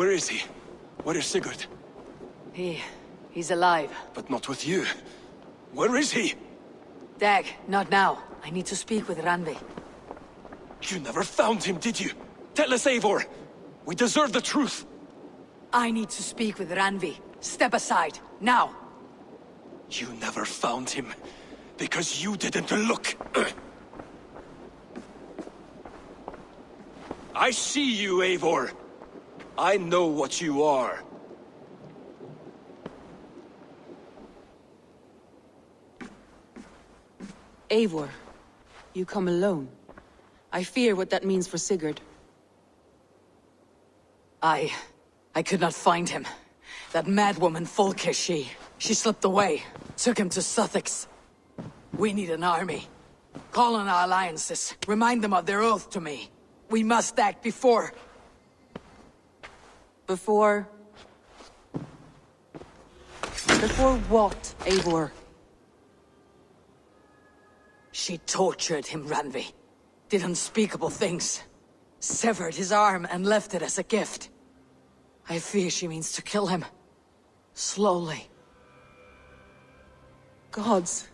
Where is he? Where is Sigurd? He's alive. But not with you. Where is he? Dag, not now. I need to speak with Randvi. You never found him, did you? Tell us, Eivor. We deserve the truth. I need to speak with Randvi. Step aside, now. You never found him, because you didn't look. I see you, Eivor. I know what you are. Eivor, you come alone. I fear what that means for Sigurd. I could not find him. That madwoman Folke, she slipped away. Took him to Sussex. We need an army. Call on our alliances. Remind them of their oath to me. We must act before... Before what, Eivor? She tortured him, Randvi. Did unspeakable things. Severed his arm and left it as a gift. I fear she means to kill him. Slowly. Gods.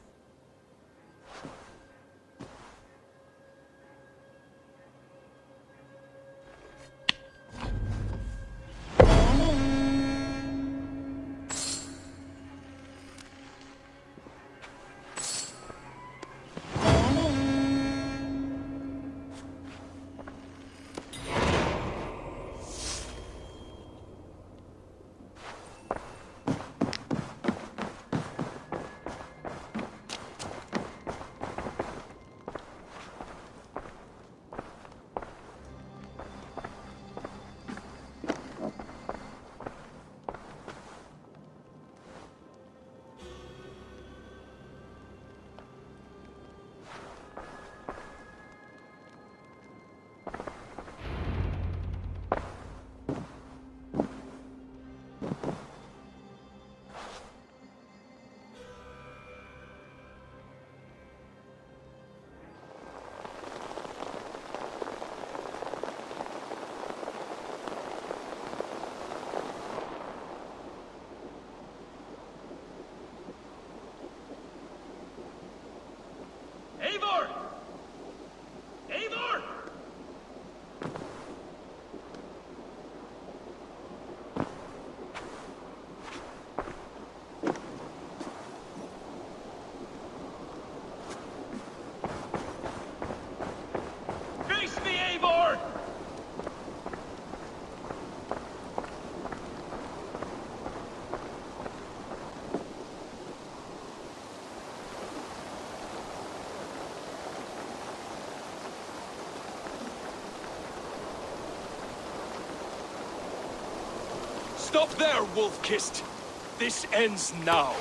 Eivor! Eivor! Face me, Eivor! Stop there, Wolf-Kissed! This ends now.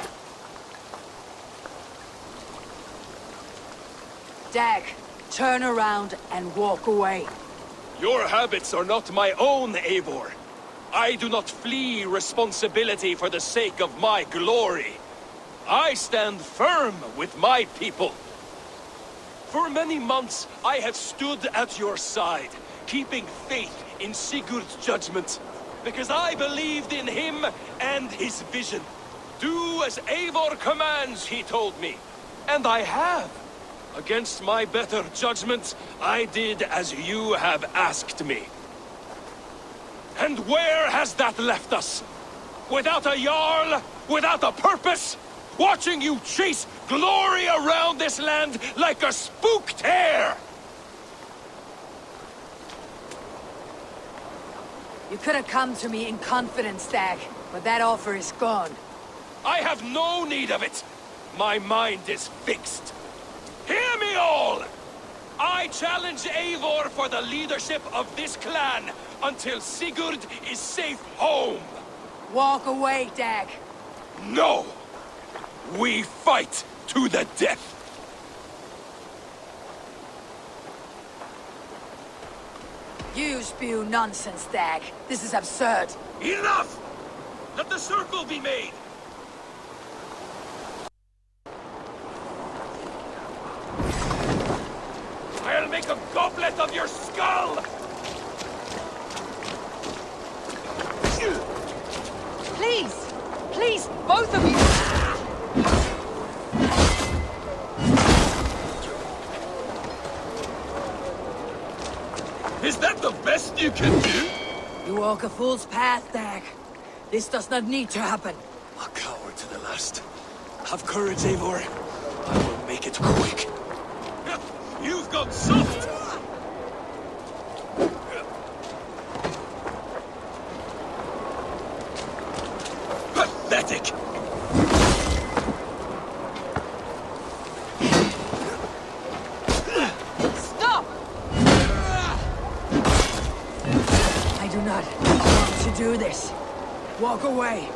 Dag, turn around and walk away. Your habits are not my own, Eivor. I do not flee responsibility for the sake of my glory. I stand firm with my people. For many months, I have stood at your side, keeping faith in Sigurd's judgment. Because I believed in him and his vision. Do as Eivor commands, he told me. And I have. Against my better judgment, I did as you have asked me. And where has that left us? Without a Jarl? Without a purpose? Watching you chase glory around this land like a spooked hare! You could have come to me in confidence, Dag, but that offer is gone. I have no need of it! My mind is fixed. Hear me all! I challenge Eivor for the leadership of this clan until Sigurd is safe home! Walk away, Dag. No! We fight to the death! You spew nonsense, Dag. This is absurd. Enough! Let the circle be made! I'll make a goblet of your skull! Please! Please, both of you! Is that the best you can do? You walk a fool's path, Dag. This does not need to happen. A coward to the last. Have courage, Eivor. I will make it quick. You've got soft! Pathetic! Stop! I do not want to do this. Walk away.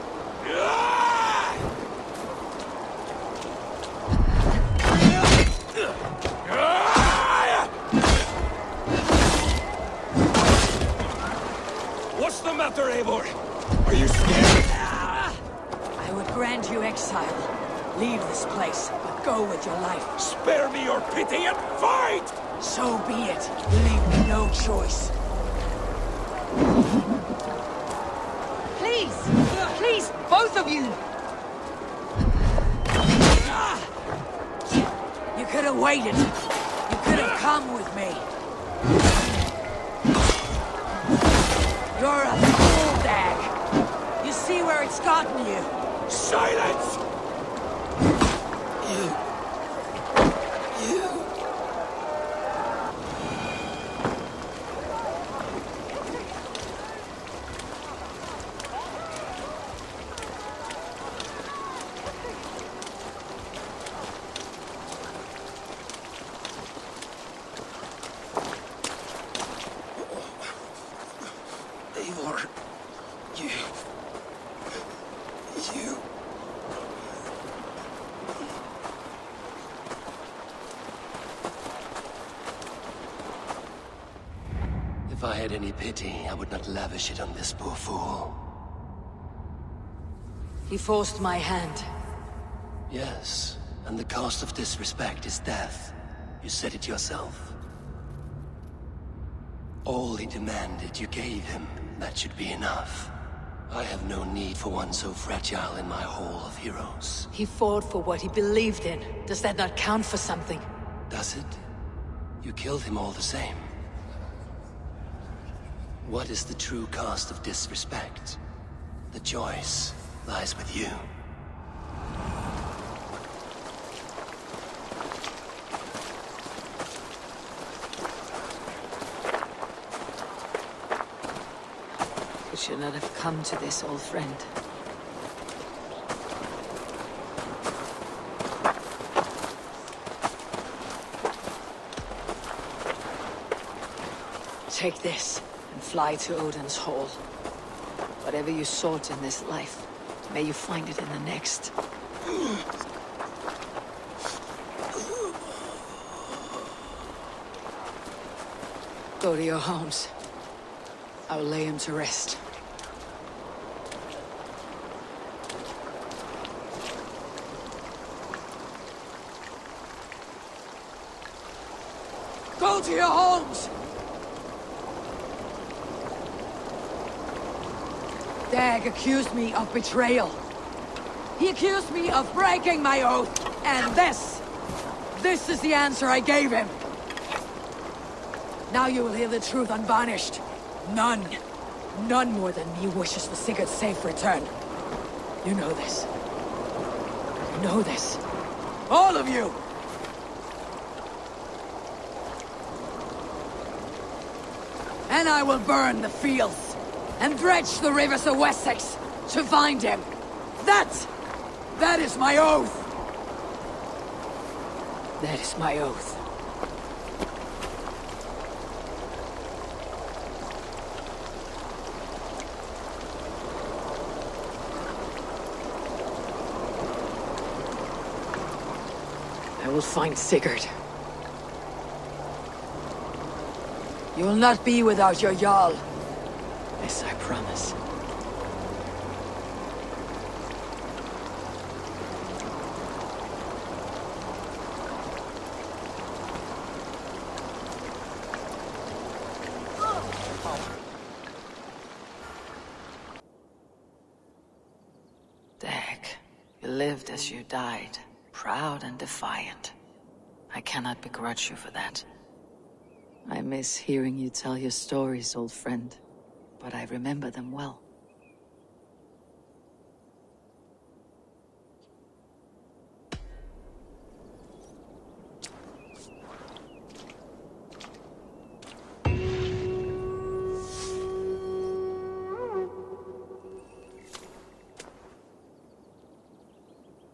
What's the matter, Eivor? Are you scared? I would grant you exile. Leave this place, but go with your life. Spare me your pity and fight! So be it. Leave me no choice. Please! Please, both of you! You could have waited. You could have come with me. You're a fool, Dag. You see where it's gotten you. Silence! You. Eivor, you... If I had any pity, I would not lavish it on this poor fool. He forced my hand. Yes, and the cost of disrespect is death. You said it yourself. All he demanded, you gave him. That should be enough. I have no need for one so fragile in my hall of heroes. He fought for what he believed in. Does that not count for something? Does it? You killed him all the same. What is the true cost of disrespect? The choice lies with you. It should not have come to this, old friend. Take this and fly to Odin's hall. Whatever you sought in this life, may you find it in the next. Go to your homes. I will lay him to rest. Go to your homes! Dag accused me of betrayal. He accused me of breaking my oath. And this is the answer I gave him. Now you will hear the truth unvarnished. None more than me wishes for Sigurd's safe return. You know this. You know this. All of you! And I will burn the fields and dredge the rivers of Wessex to find him. That is my oath. That is my oath. I will find Sigurd. You will not be without your Jarl. This I promise. lived as you died, proud and defiant. I cannot begrudge you for that. I miss hearing you tell your stories, old friend, but I remember them well.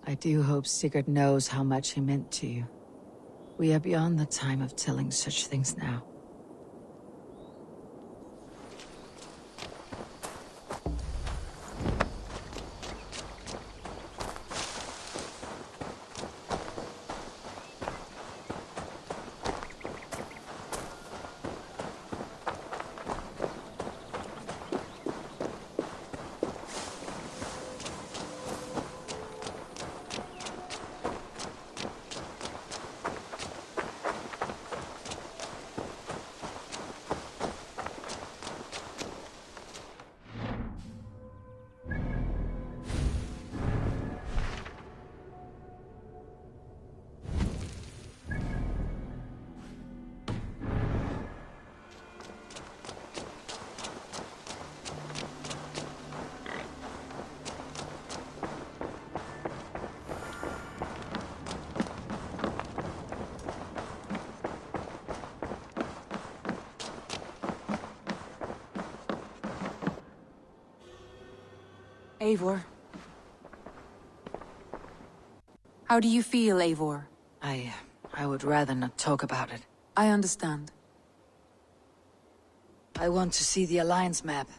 I do hope Sigurd knows how much he meant to you. We are beyond the time of telling such things now. Eivor. How do you feel, Eivor? I would rather not talk about it. I understand. I want to see the Alliance map.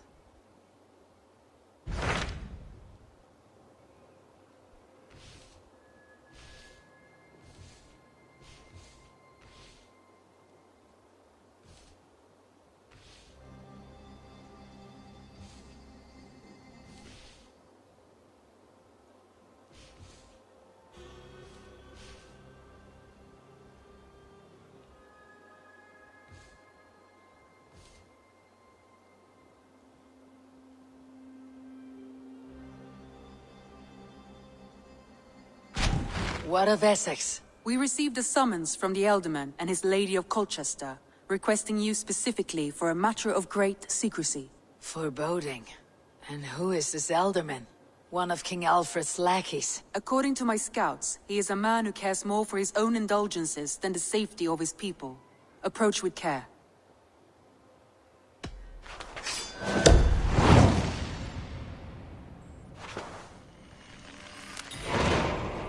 What of Essex? We received a summons from the Elderman and his Lady of Colchester, requesting you specifically for a matter of great secrecy. Foreboding. And who is this Elderman? One of King Alfred's lackeys. According to my scouts, he is a man who cares more for his own indulgences than the safety of his people. Approach with care.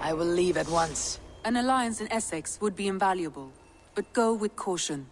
I will leave at once. An alliance in Essex would be invaluable, but go with caution.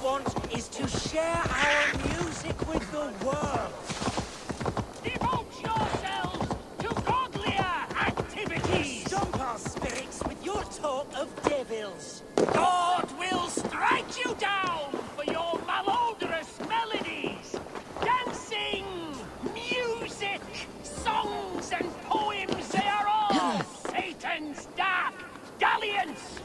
want is to share our music with the world. Devote yourselves to godlier activities! Stomp our spirits with your talk of devils. God will strike you down for your malodorous melodies! Dancing, music, songs and poems, they are all Satan's dark dalliance!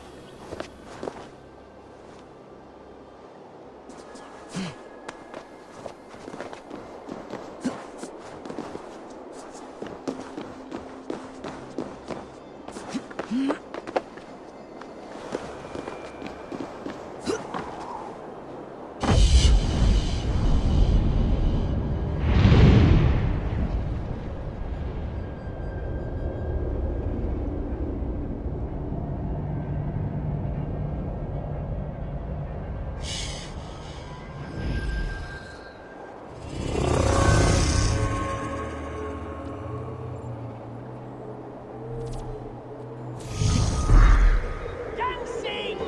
Dancing,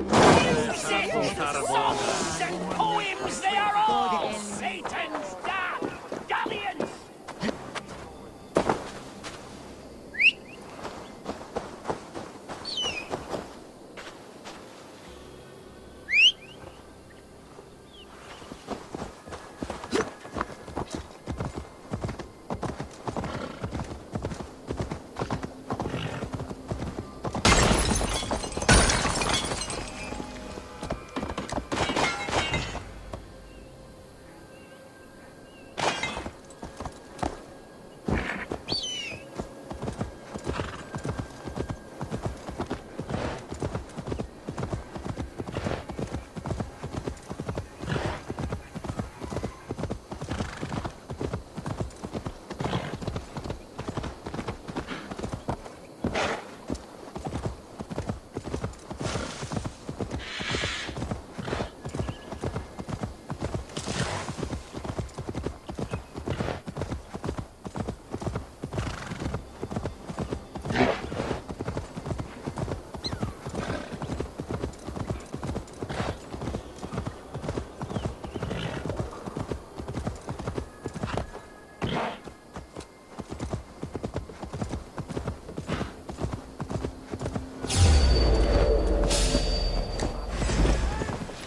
music, songs and poems, they are all Satan's dark dalliance!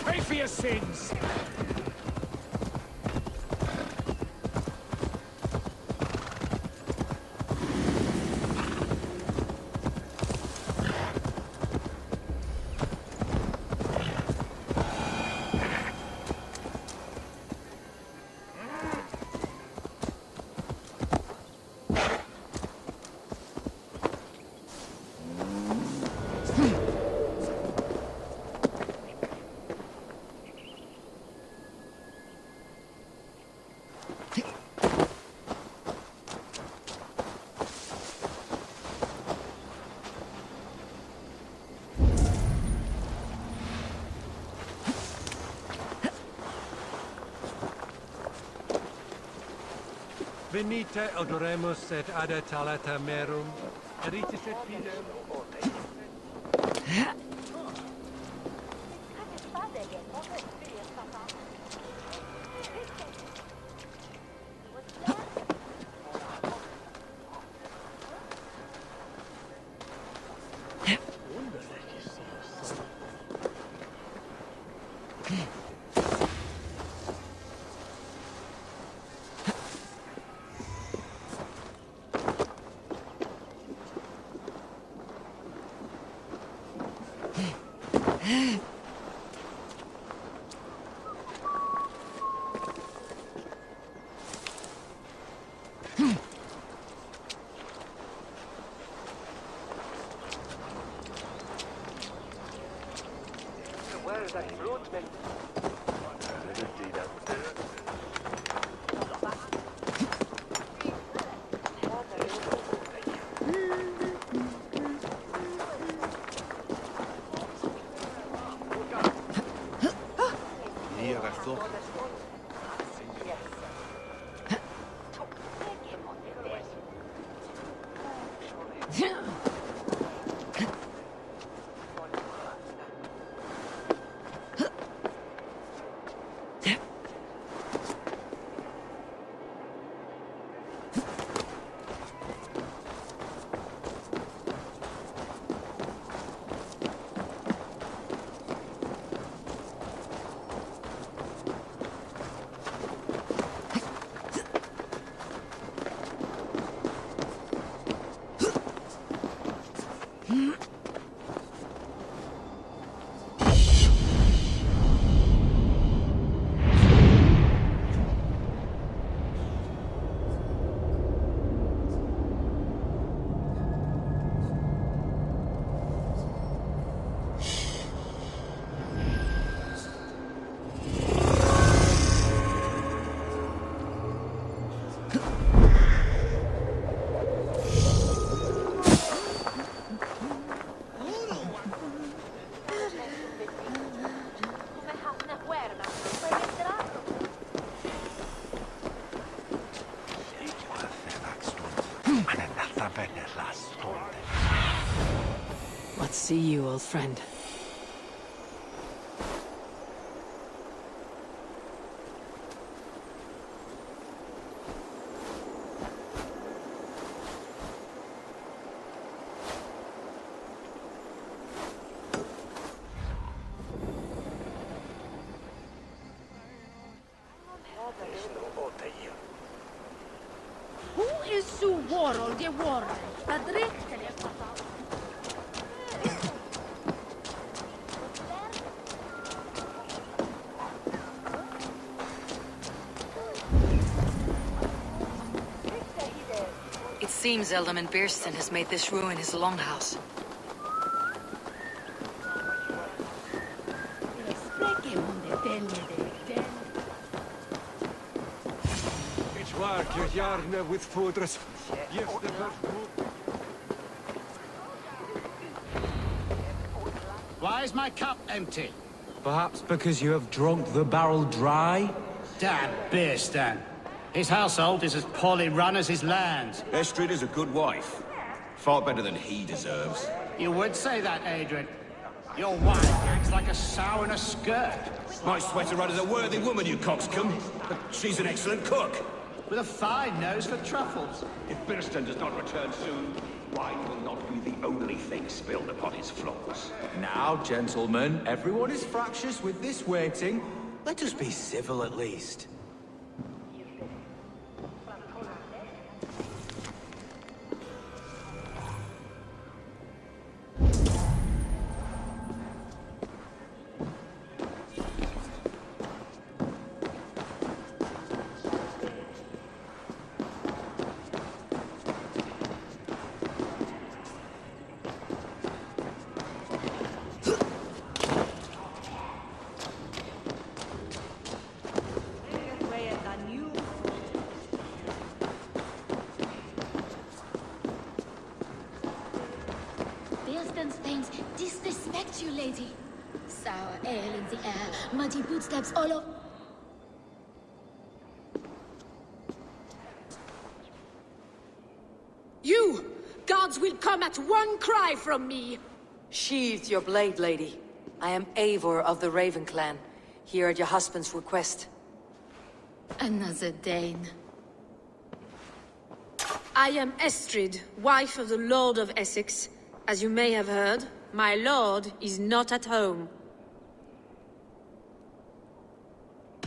Pray for your sins. Venite odoremus et ade talata merum, eritis et fidem. see you, old friend. Who is the warlord, the warlord? It seems Eldman Bierston has made this ruin his longhouse. Ich war Jarne with Fodres. Why is my cup empty? Perhaps because you have drunk the barrel dry? Damn beer stand. His household is as poorly run as his lands. Estrid is a good wife. Far better than he deserves. You would say that, Adrian. Your wife acts like a sow in a skirt. My sweater run is a worthy woman, you coxcomb. But she's an excellent cook. With a fine nose for truffles. If Birston does not return soon, wine will not be the only thing spilled upon his floors. Now, gentlemen, everyone is fractious with this waiting. Let us be civil at least. Birston's things disrespect you, lady. Sour ale in the air, muddy footsteps all over. You! Gods will come at one cry from me! Sheathe your blade, lady. I am Eivor of the Raven clan, here at your husband's request. Another Dane. I am Estrid, wife of the Lord of Essex. As you may have heard, my lord is not at home.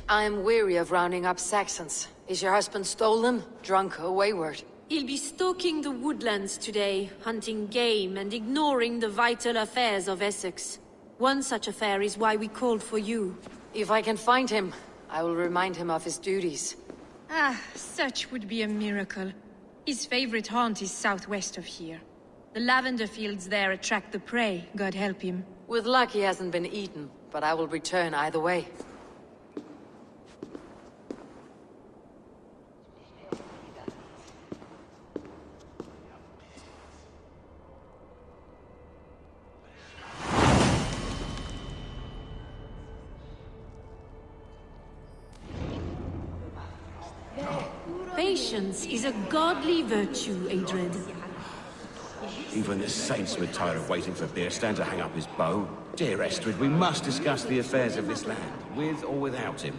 I am weary of rounding up Saxons. Is your husband stolen, drunk, or wayward? He'll be stalking the woodlands today, hunting game and ignoring the vital affairs of Essex. One such affair is why we called for you. If I can find him, I will remind him of his duties. Ah, such would be a miracle. His favorite haunt is southwest of here. The lavender fields there attract the prey, God help him. With luck he hasn't been eaten, but I will return either way. Patience is a godly virtue, Adred. Even the saints would tire of waiting for Birston to hang up his bow. Dear Estrid, we must discuss the affairs of this land, with or without him.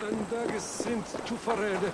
Den dagen sind zu verreden.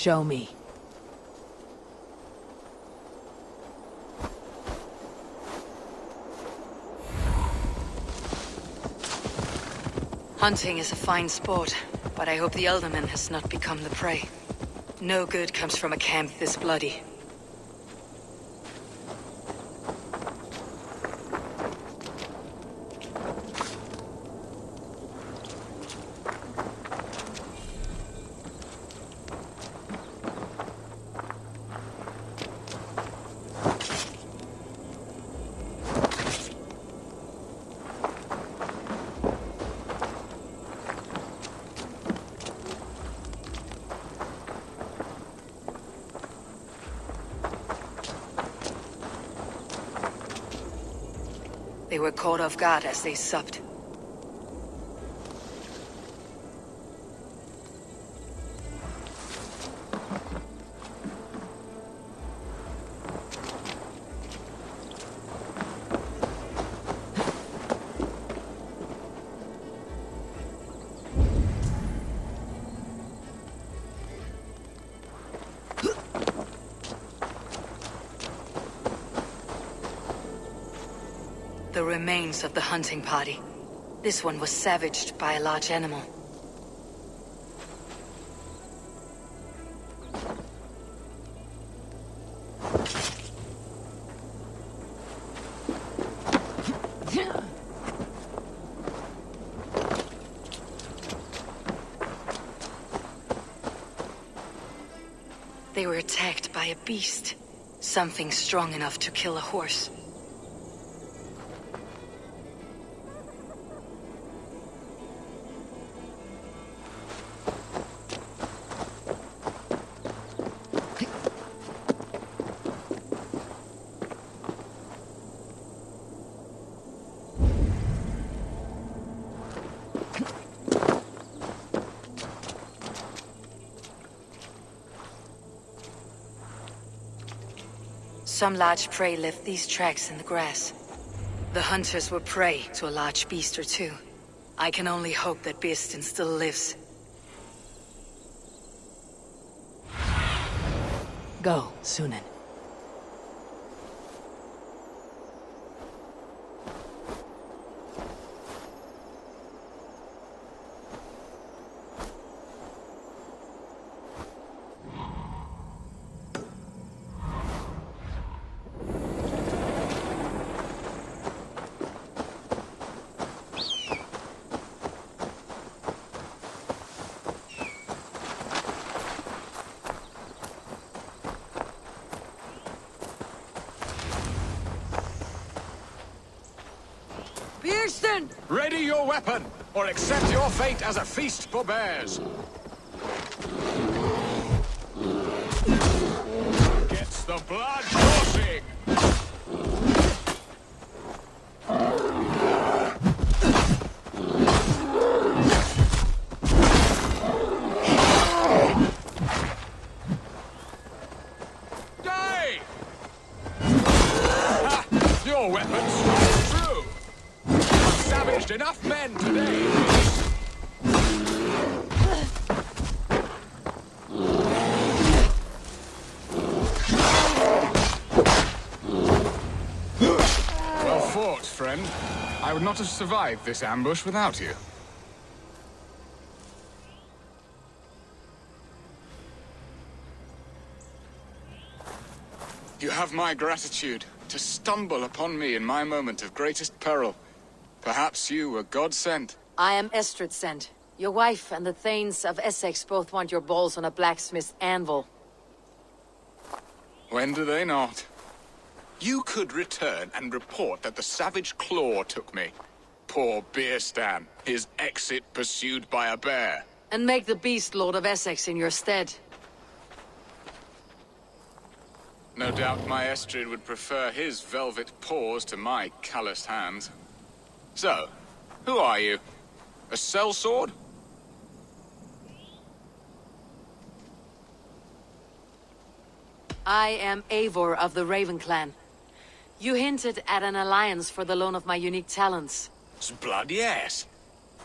Show me. Hunting is a fine sport, but I hope the Elderman has not become the prey. No good comes from a camp this bloody. They were caught off guard as they supped. The remains of the hunting party. This one was savaged by a large animal. They were attacked by a beast. Something strong enough to kill a horse. Some large prey left these tracks in the grass. The hunters were prey to a large beast or two. I can only hope that Birsten still lives. Go, Sunan. Birsten! Ready your weapon, or accept your fate as a feast for bears. Gets the blood coursing. Die! Ha! Your weapon strikes true. Savaged enough men today. Well fought, friend. I would not have survived this ambush without you. You have my gratitude to stumble upon me in my moment of greatest peril. Perhaps you were God-sent. I am Estrid sent. Your wife and the Thanes of Essex both want your balls on a blacksmith's anvil. When do they not? You could return and report that the savage Claw took me. Poor Birsten, his exit pursued by a bear. And make the beast Lord of Essex in your stead. No doubt my Estrid would prefer his velvet paws to my calloused hands. So, who are you? A sellsword? I am Eivor of the Raven Clan. You hinted at an alliance for the loan of my unique talents. Blood, yes.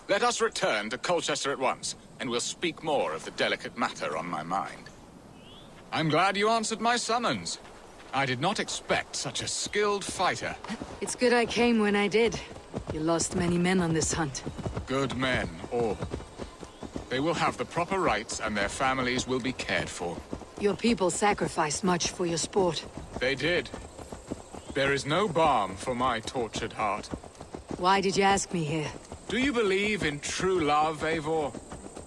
Let us return to Colchester at once, and we'll speak more of the delicate matter on my mind. I'm glad you answered my summons. I did not expect such a skilled fighter. It's good I came when I did. You lost many men on this hunt. Good men, all. They will have the proper rights and their families will be cared for. Your people sacrificed much for your sport. They did. There is no balm for my tortured heart. Why did you ask me here? Do you believe in true love, Eivor?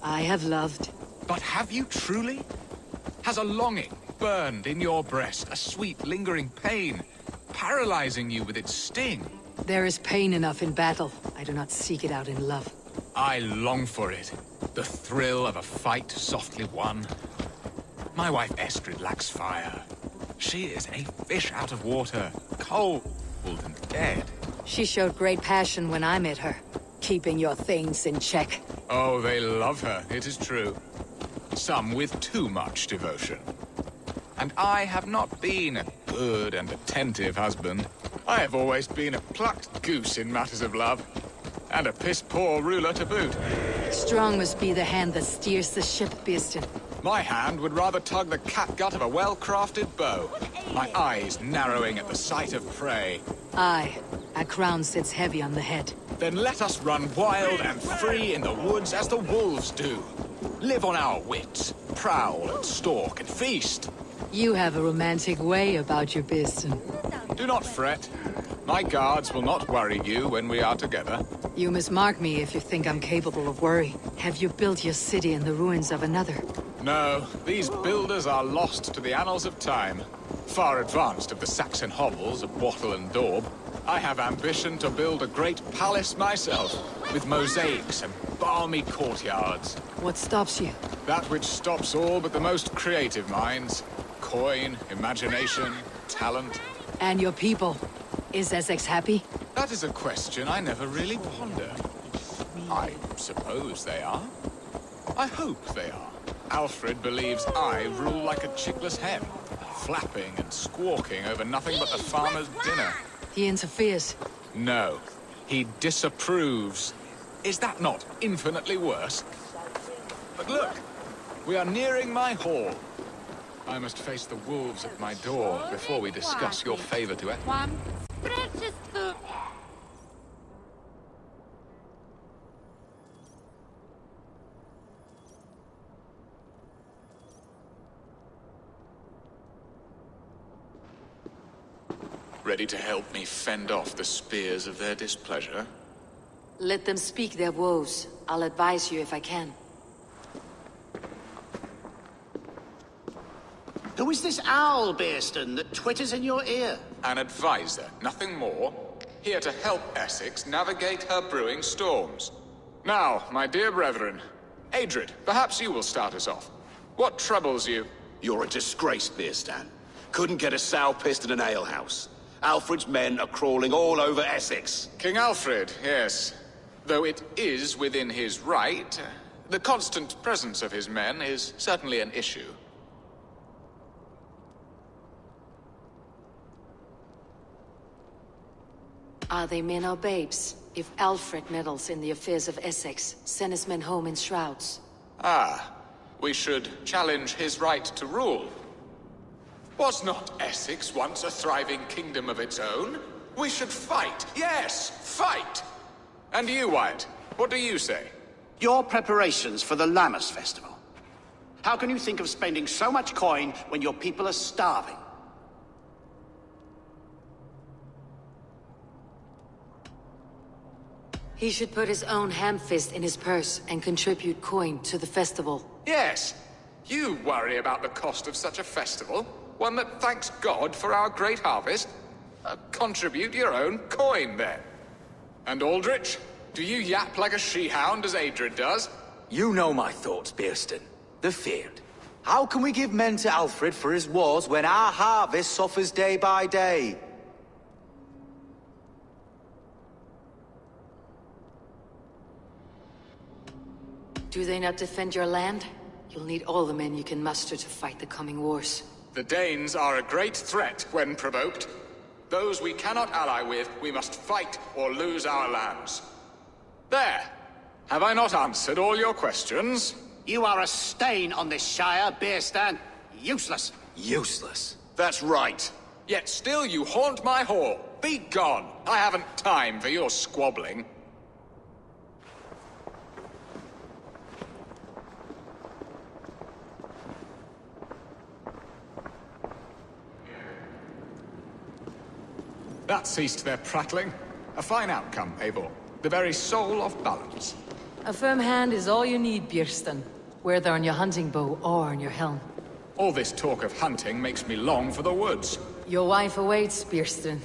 I have loved. But have you truly? Has a longing burned in your breast, a sweet, lingering pain, paralyzing you with its sting? There is pain enough in battle. I do not seek it out in love. I long for it. The thrill of a fight softly won. My wife Estrid lacks fire. She is a fish out of water, cold and dead. She showed great passion when I met her, keeping your things in check. Oh, they love her, it is true. Some with too much devotion. And I have not been a good and attentive husband. I have always been a plucked goose in matters of love. And a piss-poor ruler to boot. Strong must be the hand that steers the ship, Birsten. My hand would rather tug the catgut of a well-crafted bow. My eyes narrowing at the sight of prey. Aye, a crown sits heavy on the head. Then let us run wild and free in the woods as the wolves do. Live on our wits, prowl and stalk and feast. You have a romantic way about you, Birsten. Do not fret. My guards will not worry you when we are together. You mismark me if you think I'm capable of worry. Have you built your city in the ruins of another? No, these builders are lost to the annals of time. Far advanced of the Saxon hovels of Wattle and Daub. I have ambition to build a great palace myself, with mosaics and balmy courtyards. What stops you? That which stops all but the most creative minds. Coin, imagination, talent. And your people? Is Essex happy? That is a question I never really ponder. I suppose they are. I hope they are. Alfred believes I rule like a chickless hen, flapping and squawking over nothing but the farmer's dinner. He interferes. No, he disapproves. Is that not infinitely worse? But look, we are nearing my hall. I must face the wolves at my door before we discuss your favor to it. Ready to help me fend off the spears of their displeasure? Let them speak their woes. I'll advise you if I can. Who is this owl, Birsten, that twitters in your ear? An advisor, nothing more. Here to help Essex navigate her brewing storms. Now, my dear brethren, Adrid, perhaps you will start us off. What troubles you? You're a disgrace, Birsten. Couldn't get a sow pissed in an alehouse. Alfred's men are crawling all over Essex. King Alfred, yes. Though it is within his right, the constant presence of his men is certainly an issue. Are they men or babes? If Alfred meddles in the affairs of Essex, send his men home in shrouds. Ah, we should challenge his right to rule. Was not Essex once a thriving kingdom of its own? We should fight, yes, fight! And you, Wyatt, what do you say? Your preparations for the Lammas festival. How can you think of spending so much coin when your people are starving? He should put his own ham-fist in his purse and contribute coin to the festival. Yes, you worry about the cost of such a festival? One that thanks God for our great harvest? Contribute your own coin, then. And Aldrich, do you yap like a she-hound as Adrid does? You know my thoughts, Birsten. The feared. How can we give men to Alfred for his wars when our harvest suffers day by day? Do they not defend your land? You'll need all the men you can muster to fight the coming wars. The Danes are a great threat when provoked. Those we cannot ally with, we must fight or lose our lands. There! Have I not answered all your questions? You are a stain on this Shire, Birsten. useless. Useless. That's right. Yet still you haunt my hall. Be gone. I haven't time for your squabbling. That ceased their prattling. A fine outcome, Eivor. The very soul of balance. A firm hand is all you need, Björsten. Whether on your hunting bow or on your helm. All this talk of hunting makes me long for the woods. Your wife awaits, Björsten.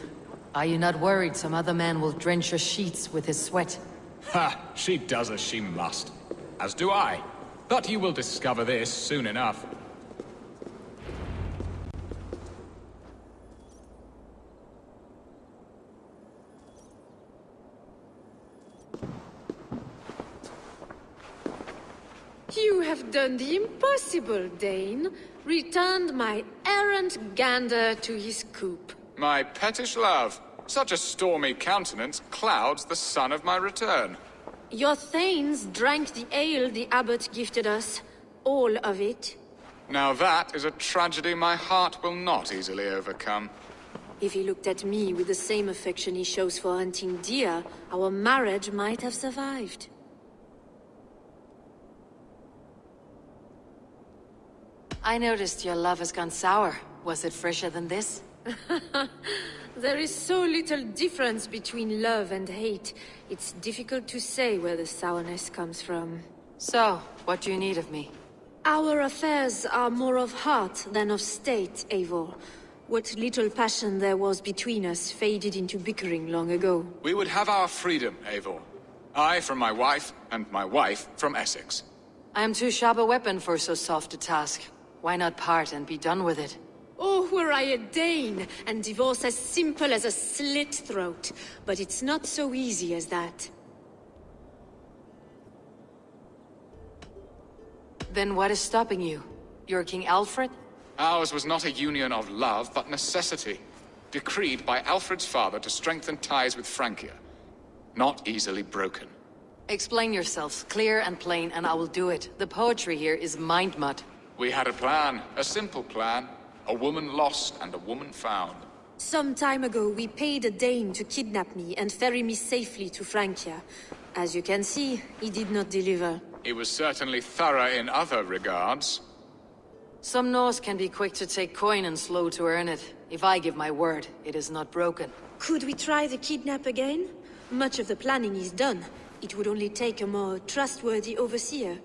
Are you not worried some other man will drench your sheets with his sweat? Ha! She does as she must. As do I. But you will discover this soon enough. You have done the impossible, Dane. Returned my errant gander to his coop. My pettish love. Such a stormy countenance clouds the sun of my return. Your thanes drank the ale the abbot gifted us. All of it. Now that is a tragedy my heart will not easily overcome. If he looked at me with the same affection he shows for hunting deer, our marriage might have survived. I noticed your love has gone sour. Was it fresher than this? There is so little difference between love and hate. It's difficult to say where the sourness comes from. So, what do you need of me? Our affairs are more of heart than of state, Eivor. What little passion there was between us faded into bickering long ago. We would have our freedom, Eivor. I from my wife, and my wife from Essex. I am too sharp a weapon for so soft a task. Why not part and be done with it? Oh, were I a Dane, and divorce as simple as a slit throat. But it's not so easy as that. Then what is stopping you? You're King Alfred? Ours was not a union of love, but necessity. Decreed by Alfred's father to strengthen ties with Francia. Not easily broken. Explain yourselves, clear and plain, and I will do it. The poetry here is mind mud. We had a plan, a simple plan. A woman lost and a woman found. Some time ago, we paid a Dane to kidnap me and ferry me safely to Francia. As you can see, he did not deliver. He was certainly thorough in other regards. Some Norse can be quick to take coin and slow to earn it. If I give my word, it is not broken. Could we try the kidnap again? Much of the planning is done. It would only take a more trustworthy overseer.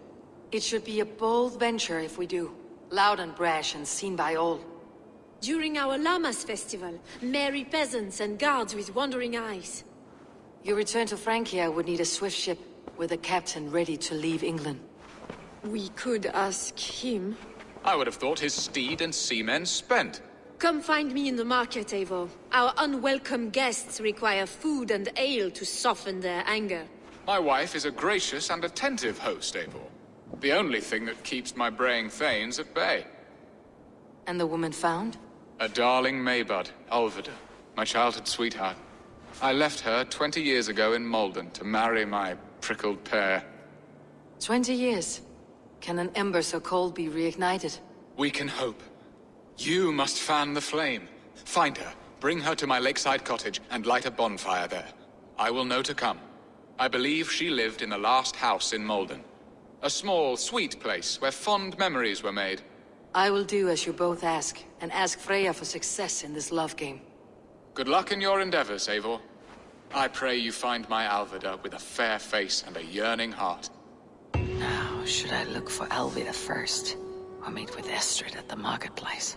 It should be a bold venture if we do. Loud and brash and seen by all. During our Llamas festival, merry peasants and guards with wandering eyes. Your return to Francia would need a swift ship, with a captain ready to leave England. We could ask him. I would have thought his steed and seamen spent. Come find me in the market, Eivor. Our unwelcome guests require food and ale to soften their anger. My wife is a gracious and attentive host, Eivor. The only thing that keeps my braying thanes at bay. And the woman found? A darling Maybud, Ulvida, my childhood sweetheart. I left her 20 years ago in Malden to marry my prickled pear. 20 years? Can an ember so cold be reignited? We can hope. You must fan the flame. Find her, bring her to my lakeside cottage, and light a bonfire there. I will know to come. I believe she lived in the last house in Malden. A small, sweet place where fond memories were made. I will do as you both ask, and ask Freya for success in this love game. Good luck in your endeavors, Eivor. I pray you find my Alvida with a fair face and a yearning heart. Now, should I look for Alvida first, or meet with Estrid at the marketplace?